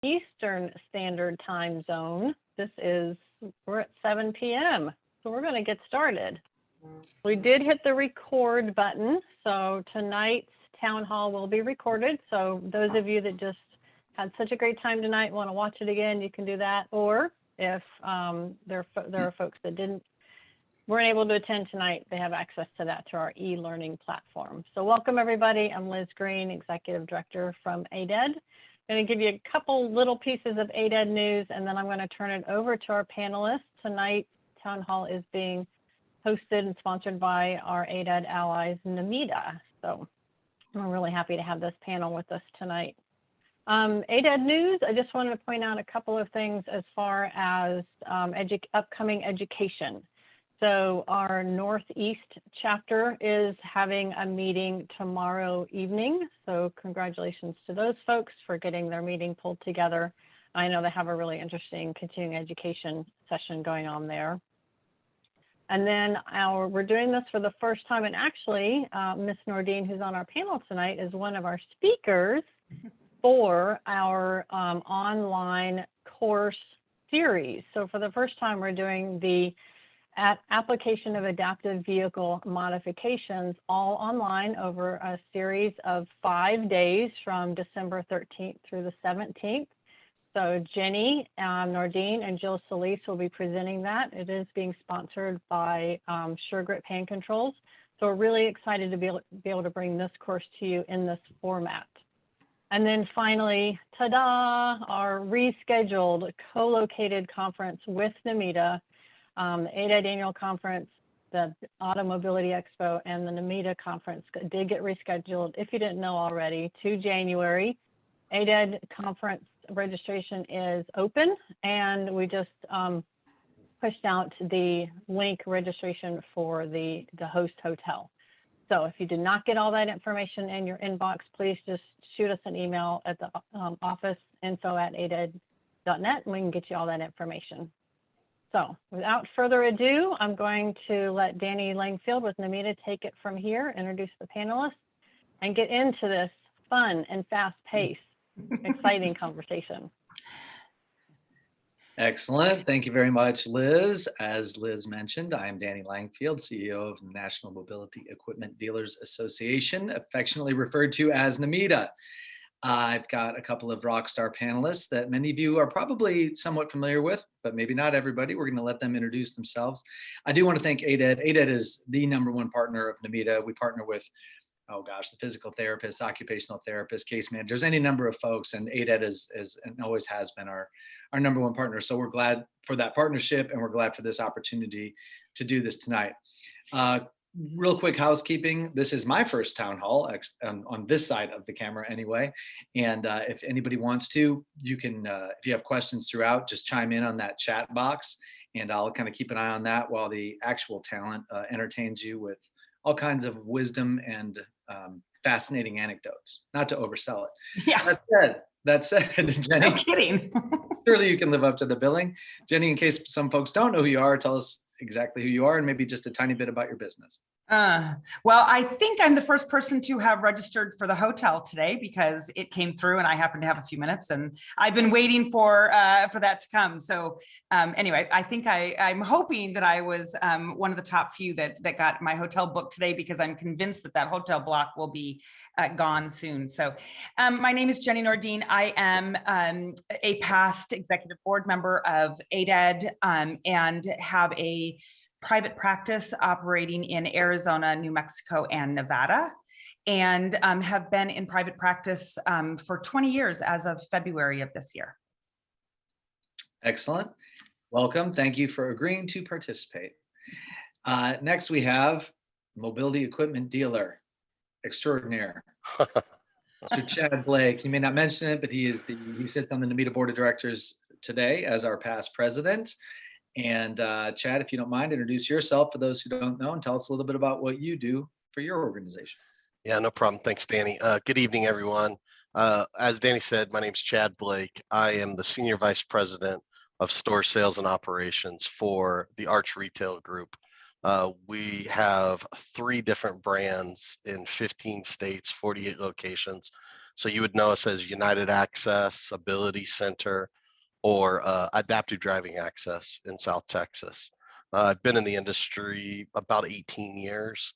Eastern Standard Time Zone. We're at 7 p.m., so we're going to get started. We did hit the record button, so tonight's town hall will be recorded. So those of you that just had such a great time tonight, want to watch it again, you can do that. Or if there are folks that weren't able to attend tonight, they have access to that through our e-learning platform. So welcome everybody. I'm Liz Green, Executive Director from ADED. I'm going to give you a couple little pieces of ADED news, and then I'm going to turn it over to our panelists. Tonight's town hall is being hosted and sponsored by our ADED allies, NMEDA. So I'm really happy to have this panel with us tonight. ADED news, I just wanted to point out a couple of things as far as upcoming education. So our Northeast chapter is having a meeting tomorrow evening. So congratulations to those folks for getting their meeting pulled together. I know they have a really interesting continuing education session going on there. And then we're doing this for the first time, and actually Ms. Nordine, who's on our panel tonight, is one of our speakers for our online course series. So for the first time, we're doing the application of adaptive vehicle modifications all online over a series of 5 days from December 13th through the 17th. So Jenny, Nordine, and Jill Solis will be presenting that. It is being sponsored by Sure Grip Hand Controls. So we're really excited to be able to bring this course to you in this format. And then finally, ta-da, our rescheduled co-located conference with NMEDA, the ADED Annual Conference, the Auto Mobility Expo, and the NMEDA Conference did get rescheduled, if you didn't know already, to January. ADED Conference registration is open, and we just pushed out the link registration for the host hotel. So if you did not get all that information in your inbox, please just shoot us an email at the office, info@aded.net, and we can get you all that information. So without further ado, I'm going to let Danny Langfield with NMEDA take it from here, introduce the panelists, and get into this fun and fast-paced, exciting conversation. Excellent. Thank you very much, Liz. As Liz mentioned, I am Danny Langfield, CEO of National Mobility Equipment Dealers Association, affectionately referred to as NMEDA. I've got a couple of rock star panelists that many of you are probably somewhat familiar with, but maybe not everybody. We're going to let them introduce themselves. I do want to thank ADED. ADED is the #1 partner of NMEDA. We partner with, oh gosh, the physical therapists, occupational therapists, case managers, any number of folks, and ADED is and always has been our #1 partner. So we're glad for that partnership, and we're glad for this opportunity to do this tonight. Real quick housekeeping. This is my first town hall on this side of the camera anyway. And if anybody wants to, you can, if you have questions throughout, just chime in on that chat box, and I'll kind of keep an eye on that while the actual talent entertains you with all kinds of wisdom and fascinating anecdotes, not to oversell it. Yeah. That said, Jenny. No kidding. Surely you can live up to the billing. Jenny, in case some folks don't know who you are, tell us exactly who you are and maybe just a tiny bit about your business. Well, I think I'm the first person to have registered for the hotel today because it came through and I happen to have a few minutes, and I've been waiting for that to come. So anyway, I think I'm hoping that I was one of the top few that got my hotel booked today, because I'm convinced that hotel block will be gone soon. So my name is Jenny Nordine. I am a past executive board member of ADED and have a private practice operating in Arizona, New Mexico, and Nevada, and have been in private practice for 20 years as of February of this year. Excellent. Welcome. Thank you for agreeing to participate. Next, we have mobility equipment dealer extraordinaire, Mr. Chad Blake. You may not mention it, but he sits on the NMEDA board of directors today as our past president. And Chad, if you don't mind, introduce yourself for those who don't know and tell us a little bit about what you do for your organization. Yeah, no problem. Thanks, Danny. Good evening, everyone. As Danny said, my name's Chad Blake. I am the Senior Vice President of Store Sales and Operations for the Arch Retail Group. We have 3 different brands in 15 states, 48 locations. So you would know us as United Access, Ability Center, or Adaptive Driving Access in South Texas. I've been in the industry about 18 years.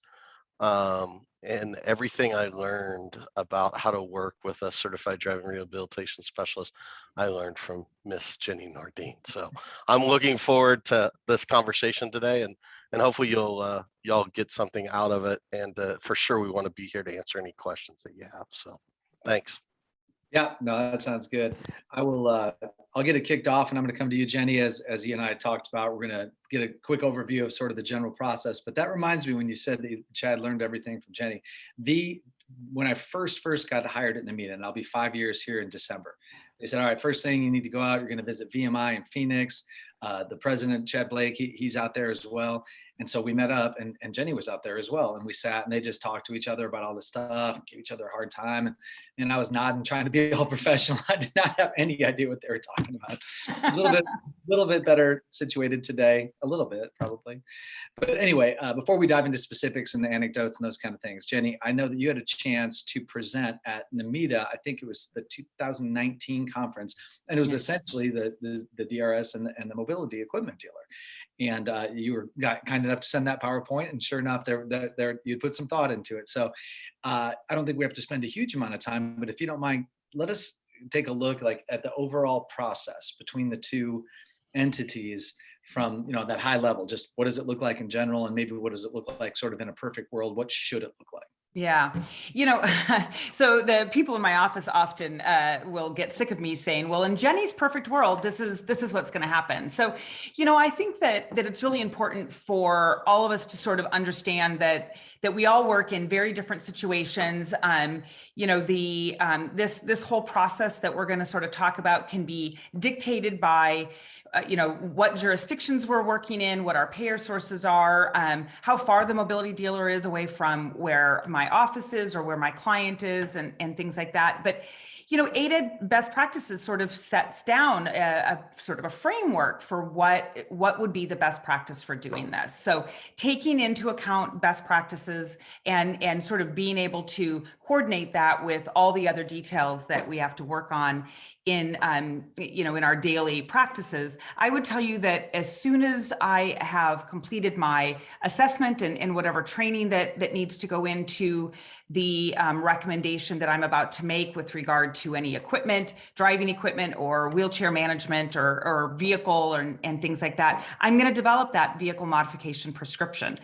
And everything I learned about how to work with a certified driving rehabilitation specialist, I learned from Miss Jenny Nordine. So I'm looking forward to this conversation today, and hopefully y'all get something out of it. And for sure, we want to be here to answer any questions that you have. So thanks. Yeah, no, that sounds good. I'll get it kicked off, and I'm going to come to you, Jenny, as you and I talked about. We're going to get a quick overview of sort of the general process. But that reminds me, when you said that Chad learned everything from Jenny, when I first got hired at Namita, and I'll be 5 years here in December, they said, all right, first thing you need to go out, you're going to visit VMI in Phoenix. The president, Chad Blake, he's out there as well. And so we met up, and Jenny was out there as well. And we sat and they just talked to each other about all this stuff and gave each other a hard time. And I was nodding, trying to be all professional. I did not have any idea what they were talking about. A little bit better situated today, a little bit probably. But anyway, before we dive into specifics and the anecdotes and those kind of things, Jenny, I know that you had a chance to present at Namita. I think it was the 2019 conference, and it was essentially the DRS and the mobility equipment dealer. And you were kind enough to send that PowerPoint, and sure enough, you put some thought into it. So I don't think we have to spend a huge amount of time, but if you don't mind, let us take a look at the overall process between the two entities from that high level. Just what does it look like in general, and maybe what does it look like sort of in a perfect world? What should it look like? Yeah. So the people in my office often will get sick of me saying, well, in Jenny's perfect world, this is what's going to happen. So, I think that it's really important for all of us to sort of understand that we all work in very different situations. This whole process that we're going to sort of talk about can be dictated by what jurisdictions we're working in, what our payer sources are, how far the mobility dealer is away from where my office is or where my client is, and things like that. But ADED best practices sort of sets down a sort of a framework for what would be the best practice for doing this. So taking into account best practices and sort of being able to coordinate that with all the other details that we have to work on in our daily practices. I would tell you that as soon as I have completed my assessment and whatever training that needs to go into the recommendation that I'm about to make with regard to any equipment, driving equipment or wheelchair management or vehicle and things like that, I'm going to develop that vehicle modification prescription.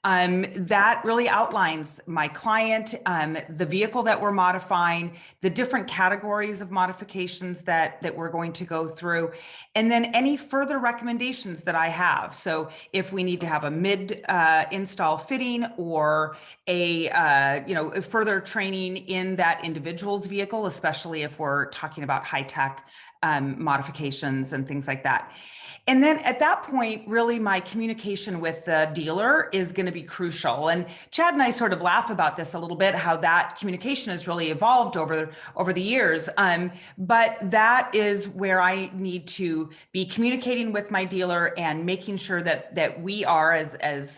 That really outlines my client, the vehicle that we're modifying, the different categories of modifications that we're going to go through, and then any further recommendations that I have. So if we need to have a mid-install fitting or a further training in that individual's vehicle, especially if we're talking about high-tech modifications and things like that. And then at that point, really my communication with the dealer is going to be crucial. And Chad and I sort of laugh about this a little bit, how that communication has really evolved over the years. But that is where I need to be communicating with my dealer and making sure that we are as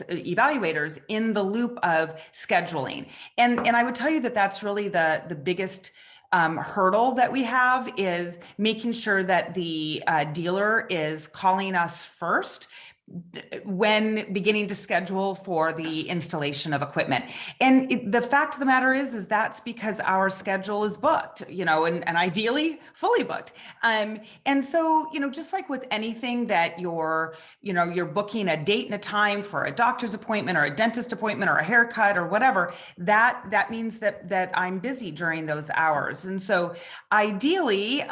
evaluators in the loop of scheduling. And I would tell you that that's really the biggest hurdle that we have is making sure that the dealer is calling us first when beginning to schedule for the installation of equipment. And the fact of the matter is that's because our schedule is booked, and ideally fully booked. And so, just like with anything that you're booking a date and a time for a doctor's appointment or a dentist appointment or a haircut or whatever, that means that I'm busy during those hours. And so ideally,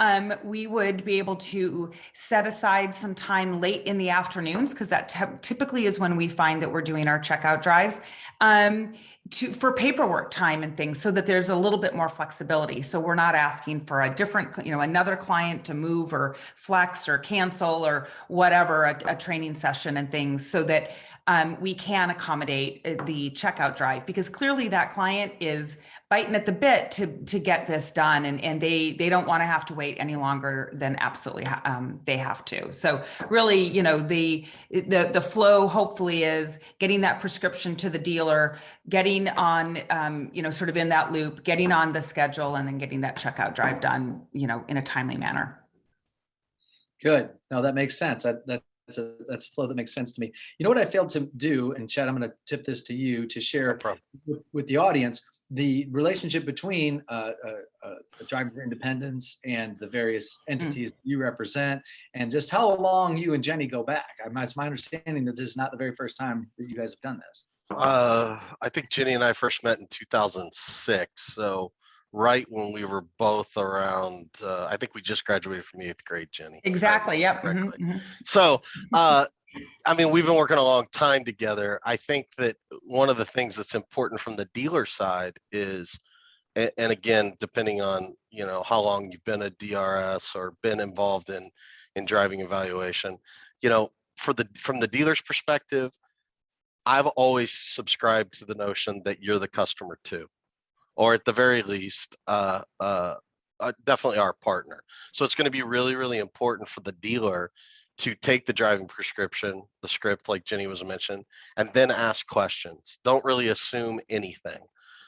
we would be able to set aside some time late in the afternoons, because that typically is when we find that we're doing our checkout drives, for paperwork time and things, so that there's a little bit more flexibility. So we're not asking for a different, another client to move or flex or cancel or whatever, a training session and things, so that we can accommodate the checkout drive, because clearly that client is biting at the bit to get this done, and they don't want to have to wait any longer than absolutely they have to. So really, the flow hopefully is getting that prescription to the dealer, getting getting on, sort of in that loop, getting on the schedule, and then getting that checkout drive done, in a timely manner. Good. No, that makes sense. That's a flow that makes sense to me. You know what I failed to do, and Chad, I'm going to tip this to you to share problem. with the audience, the relationship between driver independence and the various entities you represent, and just how long you and Jenny go back. It's my understanding that this is not the very first time that you guys have done this. I think Jenny and I first met in 2006. So right when we were both around, I think we just graduated from the 8th grade, Jenny. Exactly. Yep. So, we've been working a long time together. I think that one of the things that's important from the dealer side is, and again, depending on, how long you've been a DRS or been involved in driving evaluation, from the dealer's perspective, I've always subscribed to the notion that you're the customer too, or at the very least, definitely our partner. So it's going to be really, really important for the dealer to take the driving prescription, the script, like Jenny was mentioned, and then ask questions. Don't really assume anything.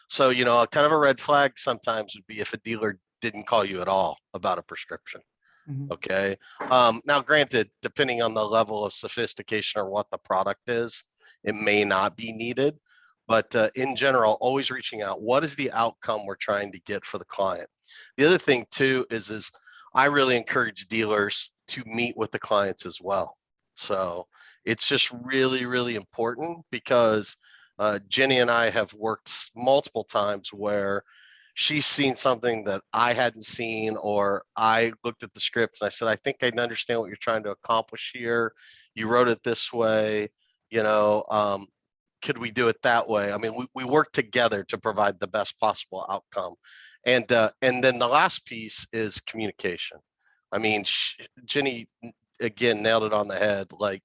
So, kind of a red flag sometimes would be if a dealer didn't call you at all about a prescription. Okay. Now, granted, depending on the level of sophistication or what the product is, it may not be needed, but in general, always reaching out. What is the outcome we're trying to get for the client? The other thing too is I really encourage dealers to meet with the clients as well. So it's just really, really important because Jenny and I have worked multiple times where she's seen something that I hadn't seen, or I looked at the script and I said, I think I understand what you're trying to accomplish here. You wrote it this way. Could we do it that way? We work together to provide the best possible outcome. And then the last piece is communication. Jenny, again, nailed it on the head. Like,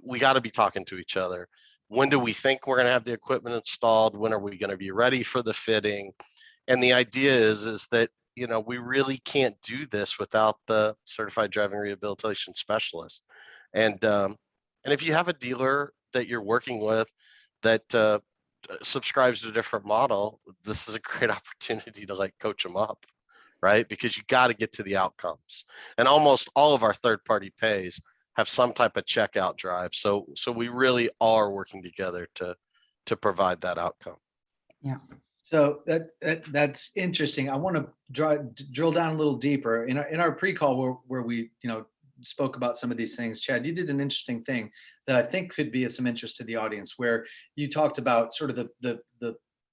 we got to be talking to each other. When do we think we're going to have the equipment installed? When are we going to be ready for the fitting? And the idea is that, we really can't do this without the certified driving rehabilitation specialist. And if you have a dealer that you're working with that subscribes to a different model, this is a great opportunity to coach them up, right? Because you got to get to the outcomes. And almost all of our third-party pays have some type of checkout drive. So we really are working together to provide that outcome. Yeah. So that's interesting. I want to drill down a little deeper in our pre-call where we spoke about some of these things. Chad, you did an interesting thing that I think could be of some interest to the audience, where you talked about sort of the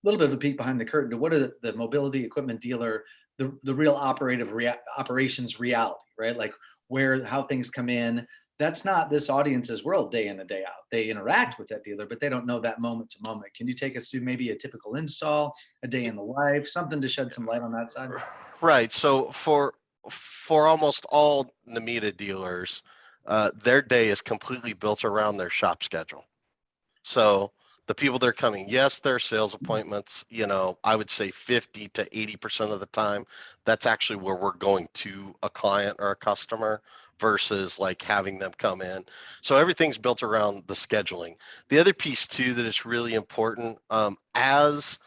little bit of a peek behind the curtain to what are the mobility equipment dealer, the real operations reality, right? Like how things come in. That's not this audience's world day in and day out. They interact with that dealer, but they don't know that moment to moment. Can you take us through maybe a typical install, a day in the life, something to shed some light on that side? Right. So for almost all NMEDA dealers, their day is completely built around their shop schedule. So the people that are coming, yes, there are sales appointments, I would say 50 to 80% of the time, that's actually where we're going to a client or a customer versus having them come in. So everything's built around the scheduling. The other piece too that is really important, as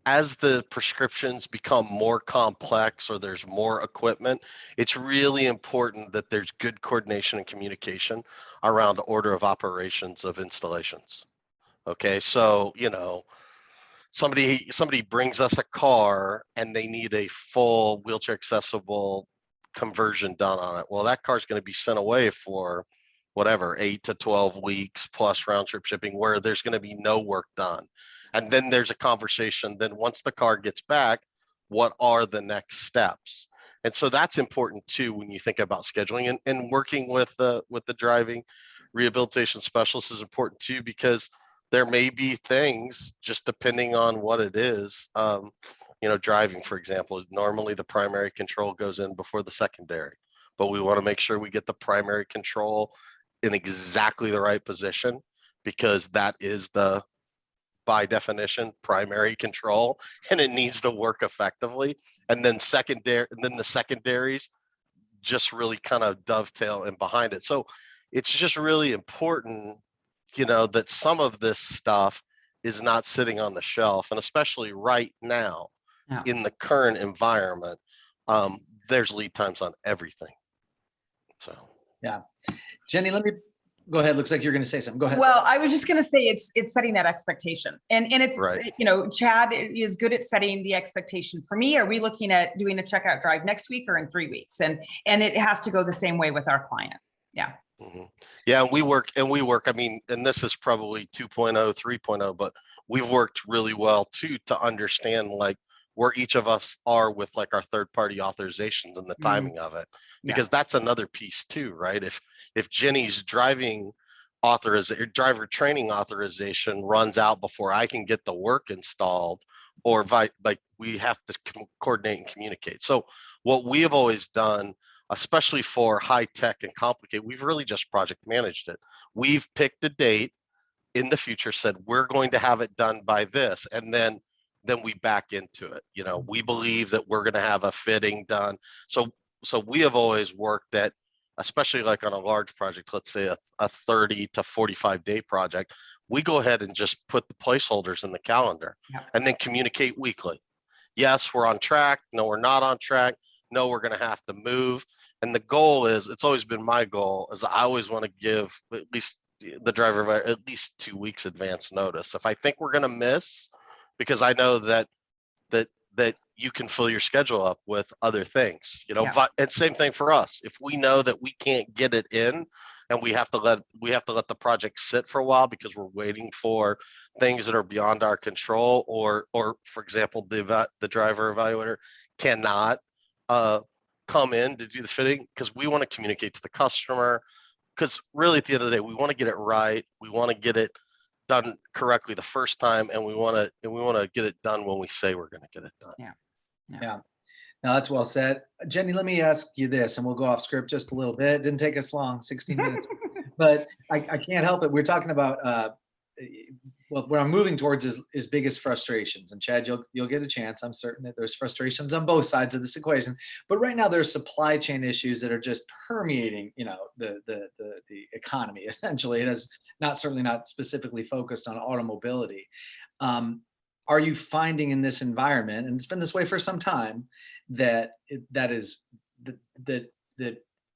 the prescriptions become more complex or there's more equipment, it's really important that there's good coordination and communication around order of operations of installations. Okay, so somebody brings us a car and they need a full wheelchair accessible conversion done on it. Well, that car is going to be sent away for whatever 8 to 12 weeks plus round trip shipping, where there's going to be no work done. And then there's a conversation. Then once the car gets back, what are the next steps? And so that's important too when you think about scheduling, and working with the driving rehabilitation specialist is important too, because there may be things, just depending on what it is. Driving, for example, normally the primary control goes in before the secondary, but we want to make sure we get the primary control in exactly the right position, because that is by definition, primary control, and it needs to work effectively. And then the secondaries just really kind of dovetail in behind it. So it's just really important, that some of this stuff is not sitting on the shelf. And especially right now Yeah. in the current environment, there's lead times on everything. So. Yeah. Jenny, let me go ahead. Looks like you're going to say something. Go ahead. Well, I was just going to say it's setting that expectation, and it's Right. Chad is good at setting the expectation. For me, are we looking at doing a checkout drive next week or in 3 weeks? And it has to go the same way with our client. Yeah. Mm-hmm. Yeah, and we work. I mean, and this is probably 2.0, 3.0, but we've worked really well too to understand like where each of us are with like our third-party authorizations and the timing of it, because that's another piece too, right? If Jenny's driver training authorization runs out before I can get the work installed, or like we have to coordinate and communicate. So what we have always done, especially for high tech and complicated, we've really just project managed it. We've picked a date in the future, said we're going to have it done by this, and then we back into it. You know, we believe that we're going to have a fitting done. So we have always worked that, especially like on a large project, let's say a 30 to 45 day project, we go ahead and just put the placeholders in the calendar and then communicate weekly. Yes, we're on track. No, we're not on track. No, we're going to have to move. And the goal is, it's always been my goal, is I always want to give at least the driver at least 2 weeks advance notice. If I think we're going to miss, because I know that you can fill your schedule up with other things, you know, and same thing for us. If we know that we can't get it in and we have to let the project sit for a while because we're waiting for things that are beyond our control, or for example, the driver evaluator cannot come in to do the fitting, because we want to communicate to the customer, because really at the end of the day, we want to get it right. We want to get it done correctly the first time, and we want to get it done when we say we're going to get it done. Yeah. Now that's well said. Jenny, let me ask you this, and we'll go off script just a little bit. It didn't take us long, 16 minutes, but I can't help it. We're talking about well, what I'm moving towards is biggest frustrations. And Chad, you'll get a chance. I'm certain that there's frustrations on both sides of this equation. But right now there's supply chain issues that are just permeating, you know, the economy. Essentially, it is certainly not specifically focused on automobility. Are you finding in this environment, and it's been this way for some time, that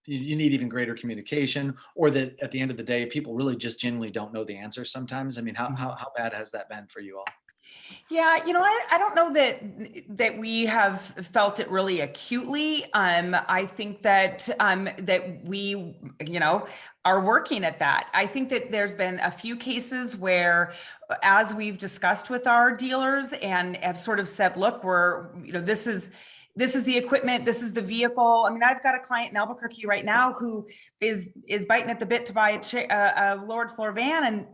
you need even greater communication, or that at the end of the day, people really just genuinely don't know the answer sometimes? I mean, how bad has that been for you all? Yeah, you know, I don't know that we have felt it really acutely. I think that we, you know, are working at that. I think that there's been a few cases where, as we've discussed with our dealers and have sort of said, look, this is the equipment, this is the vehicle. I mean, I've got a client in Albuquerque right now who is biting at the bit to buy a lowered floor van, and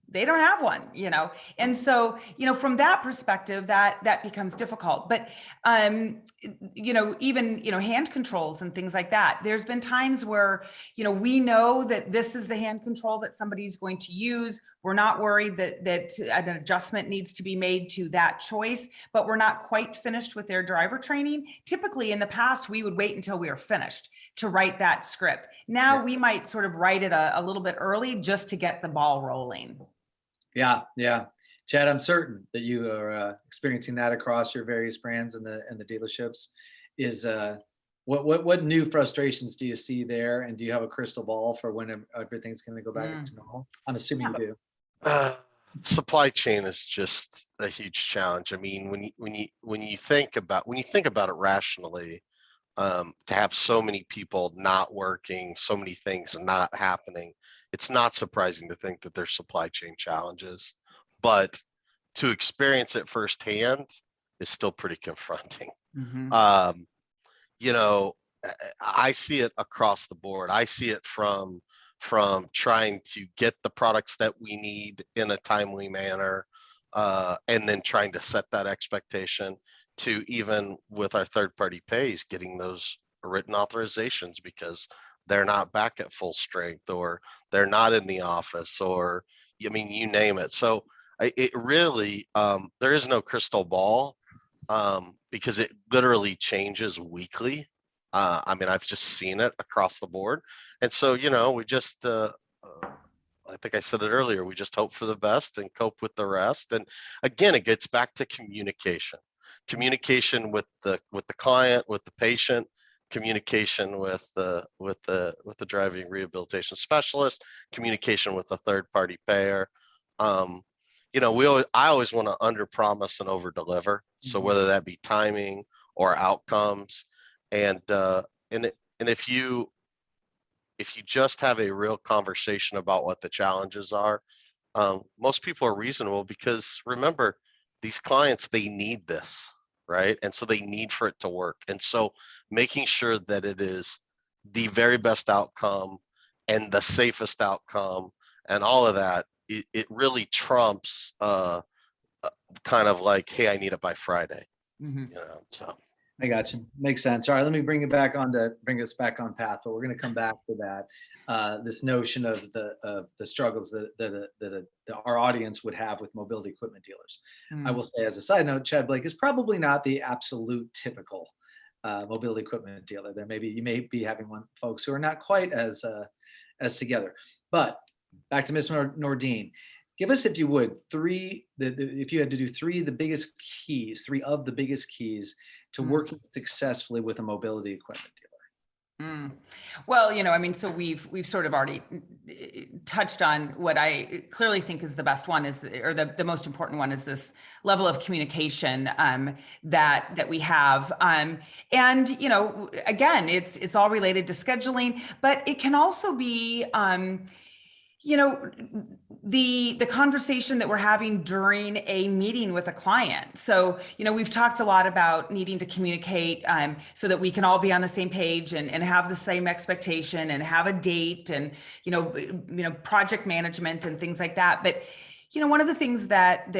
they don't have one, you know? And so, you know, from that perspective, that becomes difficult. But, you know, even, you know, hand controls and things like that, there's been times where, you know, we know that this is the hand control that somebody's going to use. We're not worried that an adjustment needs to be made to that choice, but we're not quite finished with their driver training. Typically in the past, we would wait until we were finished to write that script. Now we might sort of write it a little bit early just to get the ball rolling. Yeah. Chad, I'm certain that you are experiencing that across your various brands and the dealerships. Is what new frustrations do you see there, and do you have a crystal ball for when everything's going to go back to normal? I'm assuming you do. Supply chain is just a huge challenge. I mean, when you think about it rationally, to have so many people not working, so many things not happening, it's not surprising to think that there's supply chain challenges, but to experience it firsthand is still pretty confronting. You know, I see it across the board. I see it from trying to get the products that we need in a timely manner, and then trying to set that expectation, to even with our third-party pays, getting those written authorizations because they're not back at full strength, or they're not in the office, or, I mean, you name it. So it really, there is no crystal ball, because it literally changes weekly. I mean, I've just seen it across the board. And so, you know, we just, I think I said it earlier, we just hope for the best and cope with the rest. And again, it gets back to communication with the client, with the patient, communication with the driving rehabilitation specialist, communication with the third party payer. You know, I always want to under promise and over deliver. So whether that be timing or outcomes, and if you just have a real conversation about what the challenges are, most people are reasonable, because remember, these clients, they need this, right? And so they need for it to work. And so making sure that it is the very best outcome and the safest outcome and all of that, it really trumps kind of like, hey, I need it by Friday. You know, so. I got you. Makes sense. All right, let me bring us back on path, but we're going to come back to that. This notion of the struggles that our audience would have with mobility equipment dealers. I will say, as a side note, Chad Blake is probably not the absolute typical mobility equipment dealer. You may be having folks who are not quite as together. But back to Ms. Nordine. Give us, if you would, if you had to do three of the biggest keys to working successfully with a mobility equipment dealer. Well, you know, I mean, so we've sort of already touched on what I clearly think is the best one, or the most important one, is this level of communication that we have. And, you know, again, it's all related to scheduling, but it can also be, you know, the conversation that we're having during a meeting with a client. So, you know, we've talked a lot about needing to communicate so that we can all be on the same page and have the same expectation and have a date and, you know, project management and things like that. But, you know, one of the things that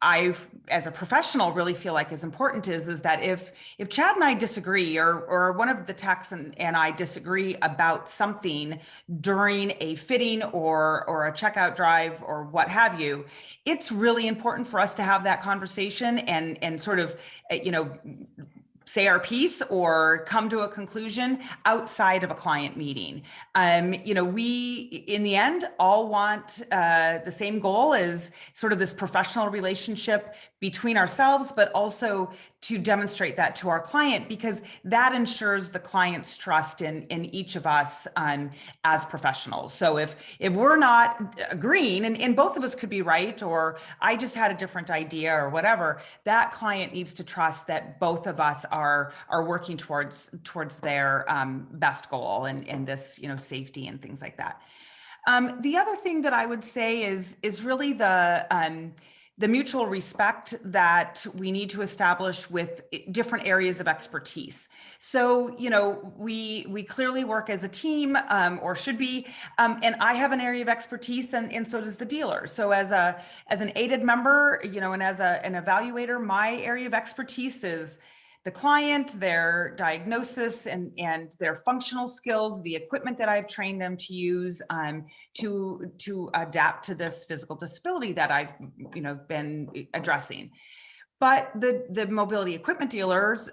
I've, as a professional, really feel like is important is that if Chad and I disagree, or one of the techs and I disagree about something during a fitting or a checkout drive or what have you, it's really important for us to have that conversation and sort of, you know, say our piece or come to a conclusion outside of a client meeting. You know, we, in the end, all want the same goal, as sort of this professional relationship between ourselves, but also to demonstrate that to our client, because that ensures the client's trust in each of us as professionals. So if we're not agreeing, and both of us could be right, or I just had a different idea or whatever, that client needs to trust that both of us are working towards their best goal and this, you know, safety and things like that. The other thing that I would say is really the mutual respect that we need to establish with different areas of expertise. So, you know, we clearly work as a team, or should be, and I have an area of expertise, and so does the dealer. So as an ADED member, you know, and as an evaluator, my area of expertise is the client, their diagnosis and their functional skills, the equipment that I've trained them to use to adapt to this physical disability that I've, you know, been addressing. But the mobility equipment dealers,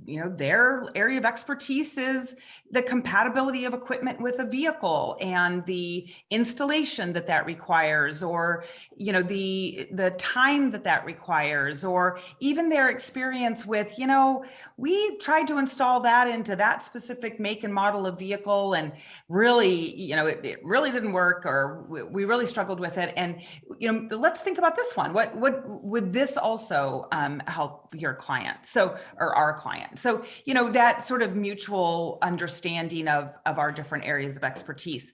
you know, their area of expertise is the compatibility of equipment with a vehicle and the installation that requires, or, you know, the time that requires, or even their experience with, you know, we tried to install that into that specific make and model of vehicle, and really, you know, it really didn't work, or we really struggled with it. And, you know, let's think about this one. What would this also help your client, or our client? So, you know, that sort of mutual understanding of our different areas of expertise.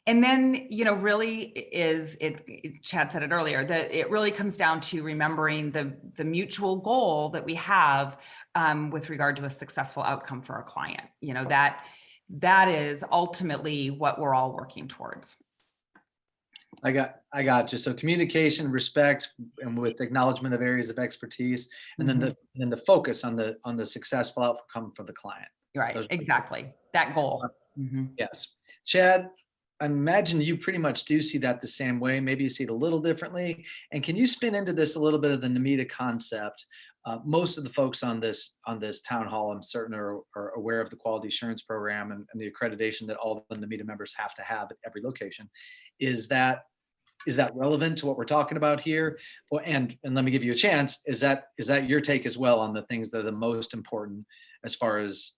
And then, you know, really Chad said it earlier, that it really comes down to remembering the mutual goal that we have with regard to a successful outcome for our client. You know, that is ultimately what we're all working towards. I got you. So communication, respect, and with acknowledgement of areas of expertise, and then the focus on the successful outcome for the client. Right. Exactly. That goal. Yes. Chad, I imagine you pretty much do see that the same way. Maybe you see it a little differently. And can you spin into this a little bit of the NAMITA concept most of the folks on this town hall, I'm certain, are aware of the quality assurance program and the accreditation that all the NAMITA members have to have at every location. Is that relevant to what we're talking about here? Well, and let me give you a chance. Is that your take as well on the things that are the most important as far as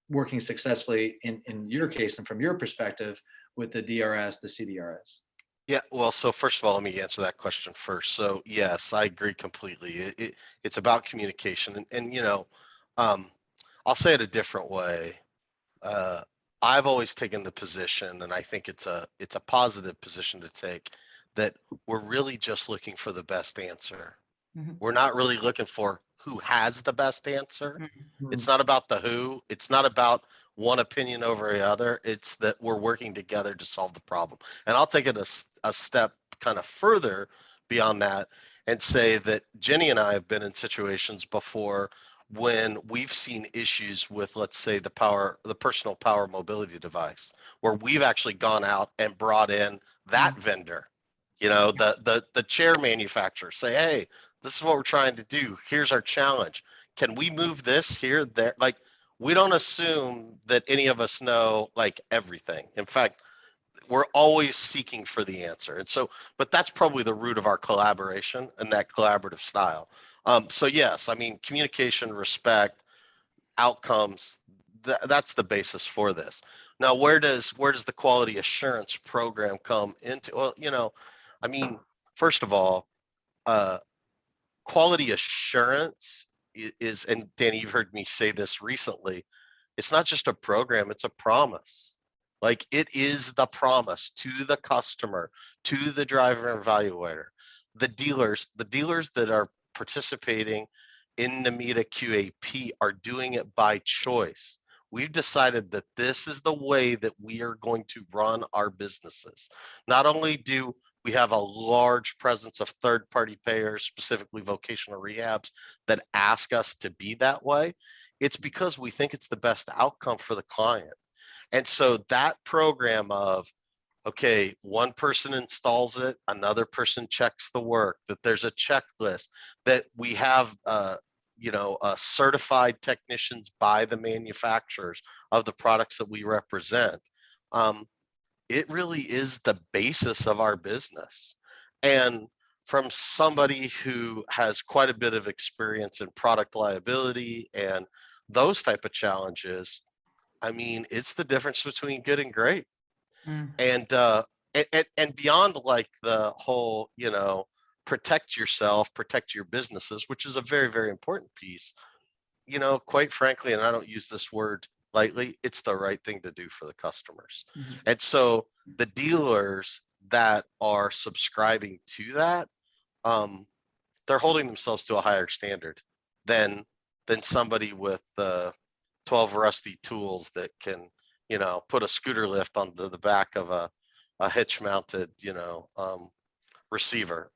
working successfully in your case and from your perspective with the DRS, the CDRS? Yeah, well, so first of all, let me answer that question first. So yes, I agree completely. It's about communication, and I'll say it a different way. I've always taken the position, and I think it's a positive position to take, that we're really just looking for the best answer. Mhm. We're not really looking for who has the best answer. Mhm. It's not about the who. It's not about one opinion over the other. It's that we're working together to solve the problem. And I'll take it a step kind of further beyond that and say that Jenny and I have been in situations before when we've seen issues with, let's say, the personal power mobility device, where we've actually gone out and brought in that vendor, the chair manufacturer, say, hey, this is what we're trying to do. Here's our challenge. Can we move this here, there? Like, we don't assume that any of us know like everything. In fact, we're always seeking for the answer. And so, but that's probably the root of our collaboration and that collaborative style. So yes, I mean, communication, respect, outcomes, that's the basis for this. Now, where does the quality assurance program come into? Well, I mean, first of all, quality assurance is, and Danny, you've heard me say this recently, it's not just a program, it's a promise. Like, it is the promise to the customer, to the driver evaluator, the dealers that are participating in NAMITA QAP are doing it by choice. We've decided that this is the way that we are going to run our businesses. Not only do we have a large presence of third-party payers, specifically vocational rehabs, that ask us to be that way, it's because we think it's the best outcome for the client. And so that program of, okay, one person installs it, another person checks the work, that there's a checklist, that we have certified technicians by the manufacturers of the products that we represent. It really is the basis of our business. And from somebody who has quite a bit of experience in product liability and those type of challenges, I mean, it's the difference between good and great. Mm. And beyond like the whole, protect yourself, protect your businesses, which is a very, very important piece, quite frankly, and I don't use this word lightly, it's the right thing to do for the customers. Mhm. And so the dealers that are subscribing to that, they're holding themselves to a higher standard than somebody with 12 rusty tools that can, put a scooter lift onto the back of a hitch mounted, receiver.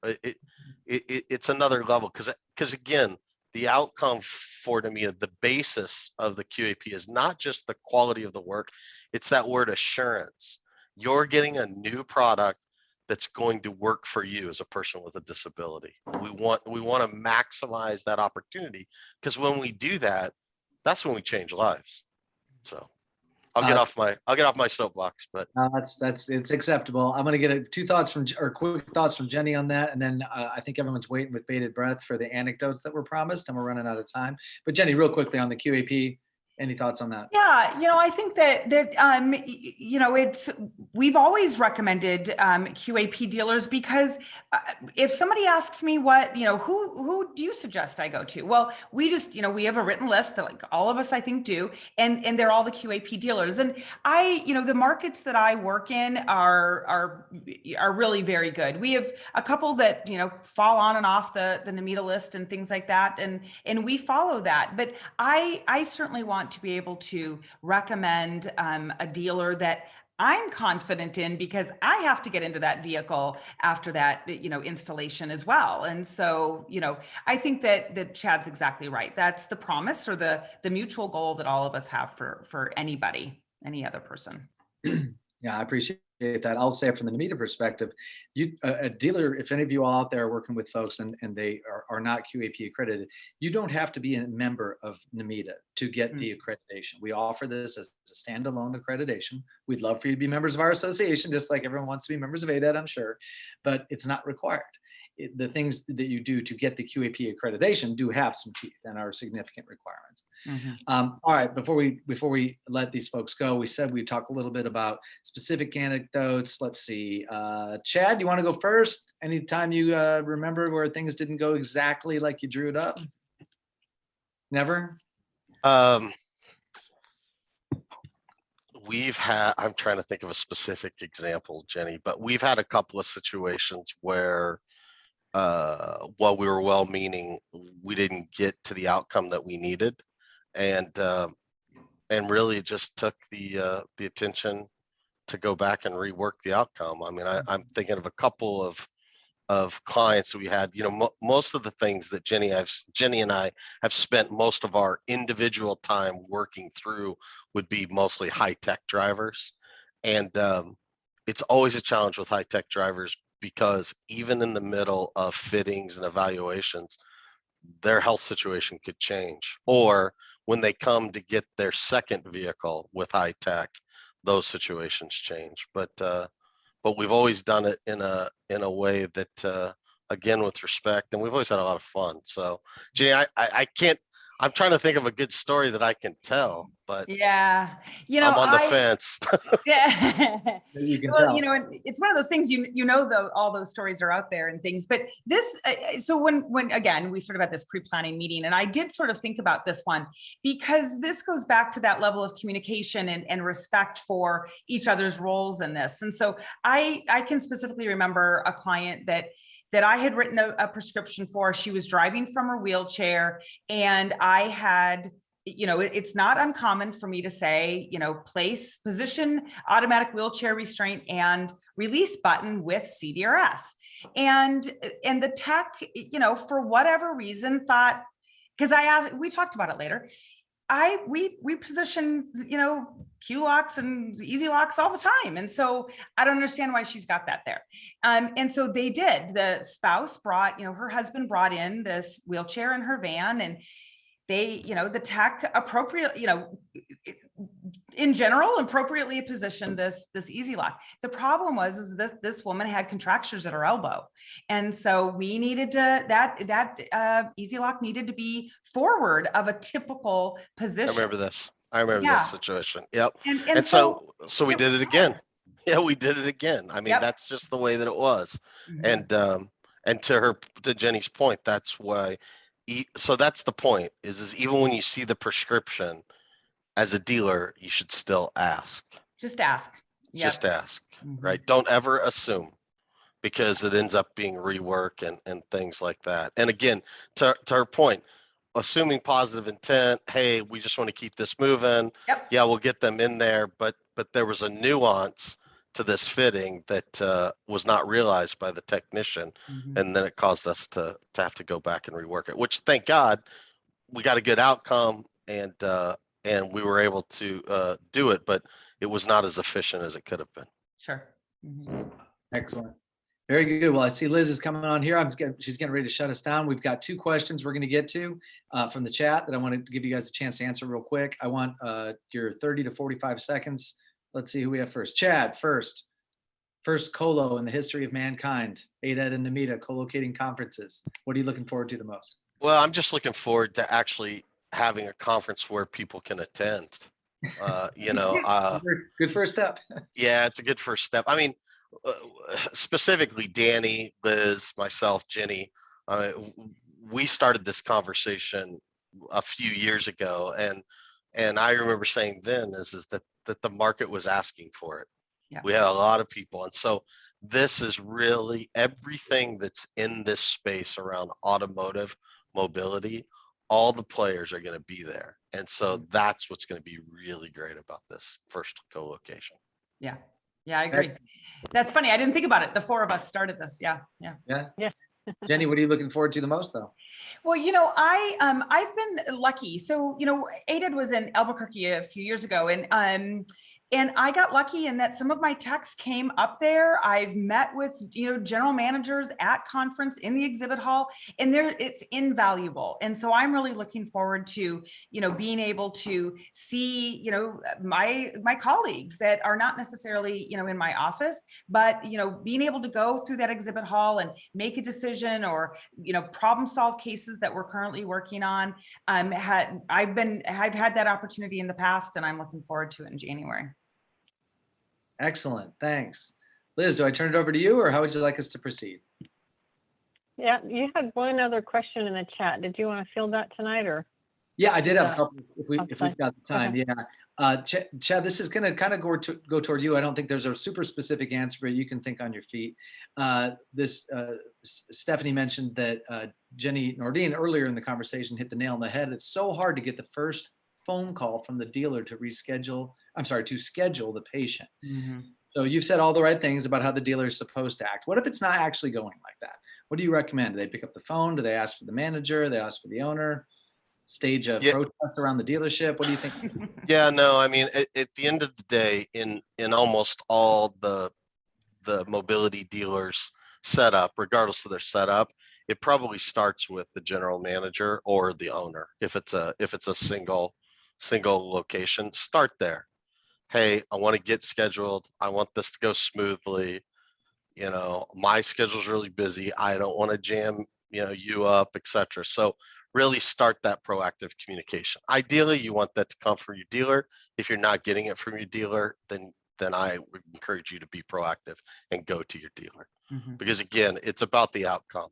It's another level because again, the outcome for me, the basis of the QAP is not just the quality of the work, it's that word assurance. You're getting a new product that's going to work for you as a person with a disability. We want to maximize that opportunity, because when we do that, that's when we change lives. So I'll get off my soapbox, but it's acceptable. I'm going to get quick thoughts from Jenny on that, and then I think everyone's waiting with bated breath for the anecdotes that were promised, and we're running out of time. But Jenny, real quickly on the QAP, any thoughts on that? Yeah, I think that we've always recommended QAP dealers, because if somebody asks me who do you suggest I go to? Well, we just, we have a written list that like all of us, I think, do, and they're all the QAP dealers. And the markets that I work in are really very good. We have a couple that, fall on and off the NAMITA list and things like that. And we follow that. But I certainly want to be able to recommend a dealer that I'm confident in, because I have to get into that vehicle after that, installation as well. And so, I think that Chad's exactly right. That's the promise, or the mutual goal that all of us have for anybody, any other person. Yeah, I appreciate that. I'll say it from the NMITA perspective, a dealer, if any of you all out there are working with folks and they are not QAP accredited, you don't have to be a member of NMITA to get the accreditation. We offer this as a standalone accreditation. We'd love for you to be members of our association, just like everyone wants to be members of ADED, I'm sure, but it's not required. The things that you do to get the QAP accreditation do have some teeth and are significant requirements. All right, before we let these folks go, we said we'd talk a little bit about specific anecdotes. Let's see, Chad, you want to go first? Anytime you remember where things didn't go exactly like you drew it up? Never? We've had, I'm trying to think of a specific example, Jenny, but we've had a couple of situations where while we were well-meaning, we didn't get to the outcome that we needed, and really just took the attention to go back and rework the outcome. I mean, I'm thinking of a couple of clients that we had. You know, most of the things that Jenny and I have spent most of our individual time working through would be mostly high-tech drivers, and it's always a challenge with high-tech drivers, because even in the middle of fittings and evaluations, their health situation could change. Or when they come to get their second vehicle with high tech, those situations change. But we've always done it in a way that, again, with respect, and we've always had a lot of fun. So, Jenny, I can't. I'm trying to think of a good story that I can tell, but yeah, you know, I'm on the fence. Yeah. You can Well, tell. you know, and it's one of those things, though, all those stories are out there and things, but this, so when again, we sort of had this pre-planning meeting, and I did sort of think about this one, because this goes back to that level of communication and respect for each other's roles in this. And so I can specifically remember a client that I had written a prescription for. She was driving from her wheelchair, and I had, you know, it's not uncommon for me to say, you know, position automatic wheelchair restraint and release button with CDRS. And the tech, you know, for whatever reason thought, because we talked about it later, we position, you know, Q locks and easy locks all the time. And so I don't understand why she's got that there. And so they did. The spouse brought, you know, her husband brought in this wheelchair in her van, and they, you know, the tech appropriate, you know, in general, appropriately positioned this easy lock. The problem was this woman had contractures at her elbow, and so we needed to that easy lock needed to be forward of a typical position. I remember this. I remember this situation. Yep. And so we did it again. Yeah, we did it again. I mean, Yep. that's just the way that it was. Mhm. And to Jenny's point, that's why. So that's the point. Is even when you see the prescription, as a dealer, you should still ask. Just ask. Yep. Just ask. Mhm. Right. Don't ever assume, because it ends up being rework and things like that. And again, to her point, assuming positive intent, hey, we just want to keep this moving. Yep. Yeah, we'll get them in there, but there was a nuance to this fitting that was not realized by the technician, Mhm. and then it caused us to have to go back and rework it. Which, thank God, we got a good outcome, and we were able to do it, but it was not as efficient as it could have been. Sure. Mhm. Excellent. Very good. Well, I see Liz is coming on here. She's getting ready to shut us down. We've got 2 questions we're going to get to from the chat that I want to give you guys a chance to answer real quick. I want your 30 to 45 seconds. Let's see who we have first. Chad, first colo in the history of mankind. ADED and NMITA co-locating conferences. What are you looking forward to the most? Well, I'm just looking forward to actually having a conference where people can attend. You know, good first step. Yeah, it's a good first step. I mean, specifically Danny, Liz, myself, Jenny, we started this conversation a few years ago, and I remember saying then is that the market was asking for it. Yeah. We had a lot of people, and so this is really everything that's in this space around automotive mobility. All the players are going to be there, and so that's what's going to be really great about this first co-location. Yeah, I agree. That's funny. I didn't think about it. The 4 of us started this. Yeah. Jenny, what are you looking forward to the most, though? Well, you know, I've been lucky. So, you know, ADED was in Albuquerque a few years ago, and And I got lucky in that some of my texts came up there. I've met with, general managers at conference in the exhibit hall, and it's invaluable. And so I'm really looking forward to, being able to see, my colleagues that are not necessarily, in my office, but, being able to go through that exhibit hall and make a decision or, problem solve cases that we're currently working on. I've had that opportunity in the past, and I'm looking forward to it in January. Excellent, thanks. Liz, do I turn it over to you, or how would you like us to proceed? Yeah, you had one other question in the chat. Did you want to field that tonight, or? Yeah, I did have a couple, if we've got the time. Okay. Yeah, Chad, this is going to kind of go toward you. I don't think there's a super specific answer, but you can think on your feet. Stephanie mentioned that Jenny Nordine earlier in the conversation hit the nail on the head. It's so hard to get the first phone call from the dealer to schedule the patient. Mm-hmm. So you've said all the right things about how the dealer is supposed to act. What if it's not actually going like that? What do you recommend? Do they pick up the phone? Do they ask for the manager? Do they ask for the owner? Stage a protest around the dealership? What do you think? Yeah, no, I mean, at the end of the day, in almost all the mobility dealers setup, regardless of their setup, it probably starts with the general manager or the owner. If it's a single location, start there. Hey, I want to get scheduled. I want this to go smoothly. My schedule's really busy. I don't want to jam, you up, etc. So really start that proactive communication. Ideally, you want that to come from your dealer. If you're not getting it from your dealer, then I would encourage you to be proactive and go to your dealer. Mm-hmm. Because again, it's about the outcome,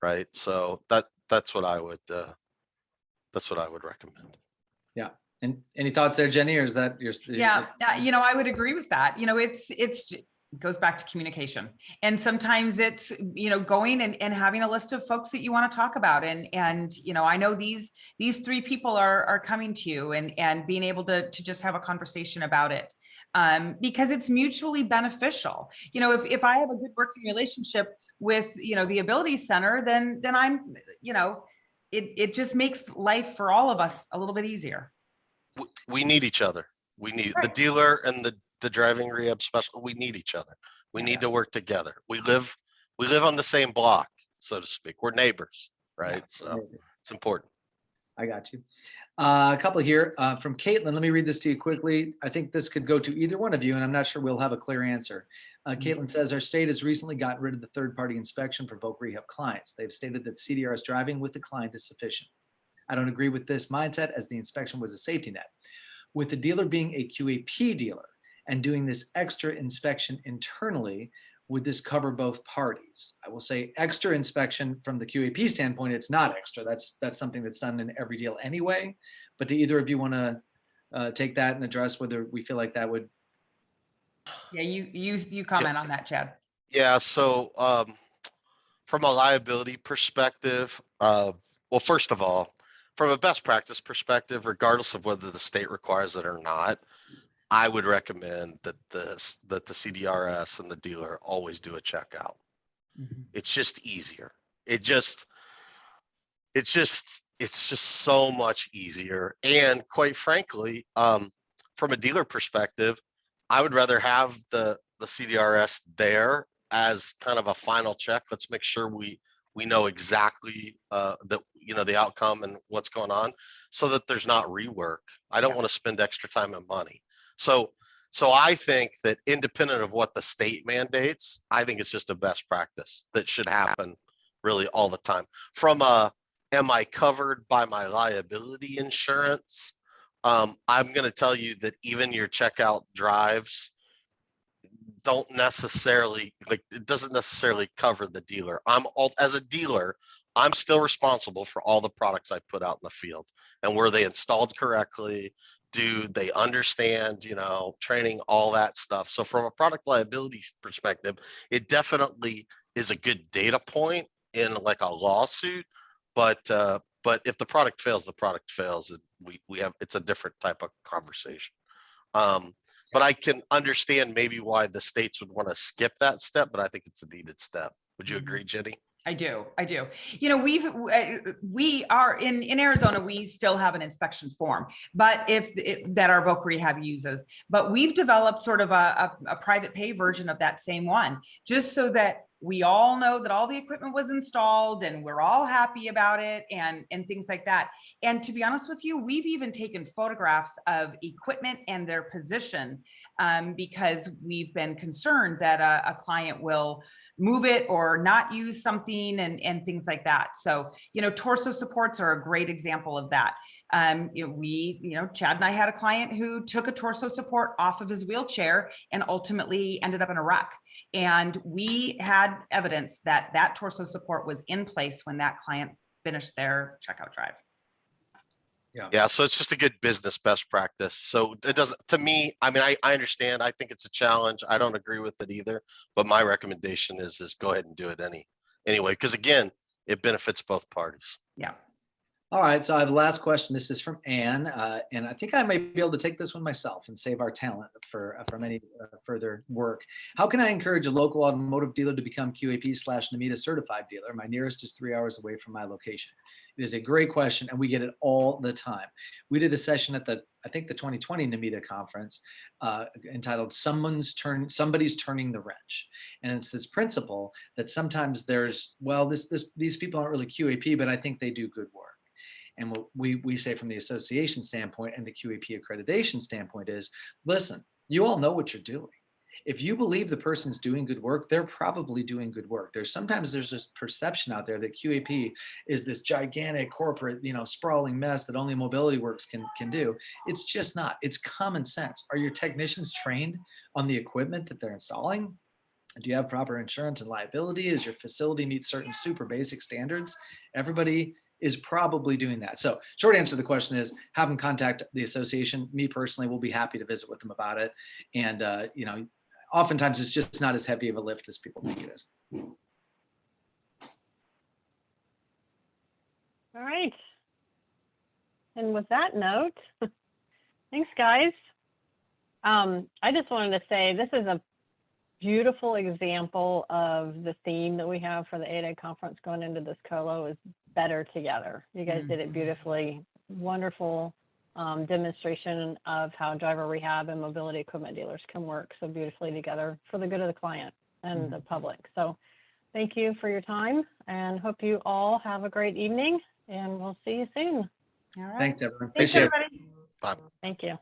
right? So that's what I would recommend. Yeah. And any thoughts there, Jenny, or is that your? Yeah, I would agree with that. It goes back to communication, and sometimes it's going and having a list of folks that you want to talk about, and I know these three people are coming to you, and being able to just have a conversation about it, because it's mutually beneficial. If I have a good working relationship with the Ability Center, then I'm it just makes life for all of us a little bit easier. We need each other. We need the dealer and the driving rehab special. We need each other. We need to work together. We live on the same block, so to speak. We're neighbors, right? Yeah, so it's important. I got you. A couple here from Caitlin. Let me read this to you quickly. I think this could go to either one of you, and I'm not sure we'll have a clear answer. Caitlin says, our state has recently gotten rid of the third-party inspection for voc rehab clients. They've stated that CDRS driving with the client is sufficient. I don't agree with this mindset, as the inspection was a safety net. With the dealer being a QAP dealer and doing this extra inspection internally, would this cover both parties? I will say extra inspection from the QAP standpoint, it's not extra. That's something that's done in every deal anyway. But do either of you want to take that and address whether we feel like that would? Yeah, you comment on that, Chad. Yeah, so from a liability perspective, well, first of all, from a best practice perspective, regardless of whether the state requires it or not, I would recommend that the CDRS and the dealer always do a checkout. Mm-hmm. It's just easier. It's just so much easier. And quite frankly, from a dealer perspective, I would rather have the CDRS there as kind of a final check. Let's make sure we know exactly the outcome and what's going on, so that there's not rework. I don't want to spend extra time and money. So I think that independent of what the state mandates, I think it's just a best practice that should happen really all the time. From am I covered by my liability insurance? I'm going to tell you that even your checkout drives don't necessarily, it doesn't necessarily cover the dealer. As a dealer, I'm still responsible for all the products I put out in the field, and were they installed correctly? Do they understand, training, all that stuff? So from a product liability perspective, it definitely is a good data point in like a lawsuit, but if the product fails, the product fails, and it's a different type of conversation. But I can understand maybe why the states would want to skip that step, but I think it's a needed step. Would you agree, Jenny? I do. You know, we are in Arizona, we still have an inspection form, but that our Voc Rehab uses, but we've developed sort of a private pay version of that same one, just so that we all know that all the equipment was installed and we're all happy about it and things like that. And to be honest with you, we've even taken photographs of equipment and their position because we've been concerned that a client will move it or not use something and things like that. So, you know, torso supports are a great example of that. Chad and I had a client who took a torso support off of his wheelchair and ultimately ended up in a wreck. And we had evidence that that torso support was in place when that client finished their checkout drive. Yeah, so it's just a good business best practice. So it doesn't, to me, I mean, I understand. I think it's a challenge. I don't agree with it either. But my recommendation is go ahead and do it anyway, because again, it benefits both parties. Yeah. All right, so I have the last question. This is from Anne, and I think I might be able to take this one myself and save our talent for any further work. How can I encourage a local automotive dealer to become QAP/NMETA certified dealer? My nearest is 3 hours away from my location. It is a great question, and we get it all the time. We did a session at I think the 2020 NMETA conference entitled "Somebody's Turning the Wrench," and it's this principle that sometimes there's, well, these people aren't really QAP, but I think they do good work. And what we say from the association standpoint and the QAP accreditation standpoint is, listen, you all know what you're doing. If you believe the person's doing good work, they're probably doing good work. Sometimes there's this perception out there that QAP is this gigantic corporate, sprawling mess that only Mobility Works can do. It's just not. It's common sense. Are your technicians trained on the equipment that they're installing? Do you have proper insurance and liability? Does your facility meet certain super basic standards? Everybody is probably doing that. So short answer to the question is have them contact the association. Me personally will be happy to visit with them about it. And, oftentimes it's just not as heavy of a lift as people think it is. All right. And with that note, thanks, guys. I just wanted to say this is a beautiful example of the theme that we have for the ADED conference going into this colo is better together. You guys did it beautifully. Wonderful demonstration of how driver rehab and mobility equipment dealers can work so beautifully together for the good of the client and the public. So thank you for your time and hope you all have a great evening and we'll see you soon. All right. Thanks, everyone. Thanks, Appreciate it. everybody. Bye. Thank you.